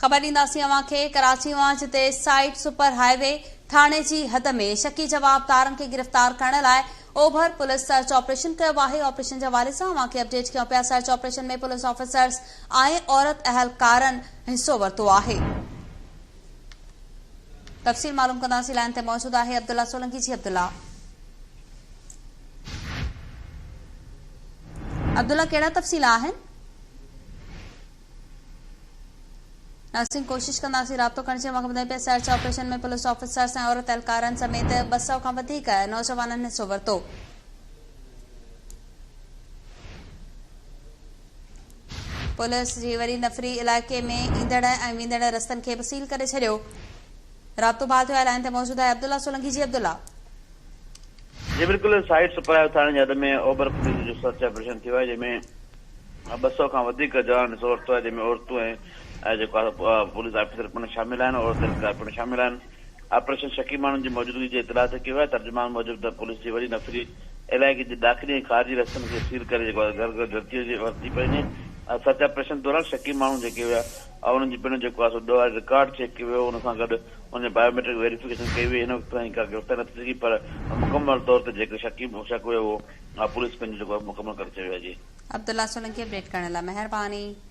ख़बर ॾींदासीं अव्हां खे कराची मां जिते साइट सुपर हाईवे थाणे जी हद में शकी जवाबदारनि खे गिरफ़्तार करण लाइ ओभर पुलिस सर्च ऑपरेशन कयो आहे। ऑपरेशन जे हवाले सां अव्हां खे अपडेट कयूं पिया। सर्च ऑपरेशन में पुलिस ऑफिसर्स ऐं औरत अहलकारनि हिस्सो वरितो आहे। तफ़सील मालूम कंदासीं। लाइन ते मौजूद आहे अब्दुल्ला सोलंकी। जी अब्दुल्ला, कहिड़ा तफ़सील आहिनि? नर्सिंग कोशिश कंदासीं राब्तो करण जी। मौक़े पे सर्च ऑपरेशन में पुलिस ऑफिसर्स ऐं औरत एहलकारनि समेत 200 खां वधीक नौजवाननि हिस्सो वरितो। पुलिस जी वरी नफ़री इलाइक़े में ईंदड़ ऐं वेंदड़ रस्तनि खे सील करे छॾियो। राब्तो बहाल थियो आहे। लाइन ते मौजूद आहे अब्दुल्ला सोलंकी। जी अब्दुल्ला, जी बिल्कुल साइट सुपर हाईवे थाणे जी हद में ओभर पुलिस जो सर्च ऑपरेशन थियो आहे, जंहिंमें 200 खां वधीक जवान हिस्सो वरितो आहे, जंहिंमें औरतूं ऐं जेको पुलिस ऑफिसर पिण शामिल आहिनि, औरत एहलकार पिण शामिल आहिनि। ऑपरेशन शकी माण्हुनि जी मौजूदगी जे इतला ते कयो आहे। तर्जुमान मूजिब पुलिस जी वरी नफ़री इलाइक़े जे दाख़िली ऐं ख़ारिजी रस्तनि खे सील करे जेको आहे घर घर धरती वरिती पई। सर्च ऑपरेशन दौरान शकी माण्हू जेके हुआ उन्हनि जी पिण जेको आहे सो रिकॉर्ड चेक कयो वियो। उन सां गॾु उन बायोमेट्रिक वेरिफिकेशन कई वई। हिन वक़्त ताईं का गिरफ़्तारी न थी सघी, पर मुकमल तौर ते जेके शक हुयो उहो पुलिस पंहिंजो जेको आहे मुकमल करे छॾियो आहे। जी अब्दुल्ला सोलंकी अपडेट करण लाइ महिरबानी।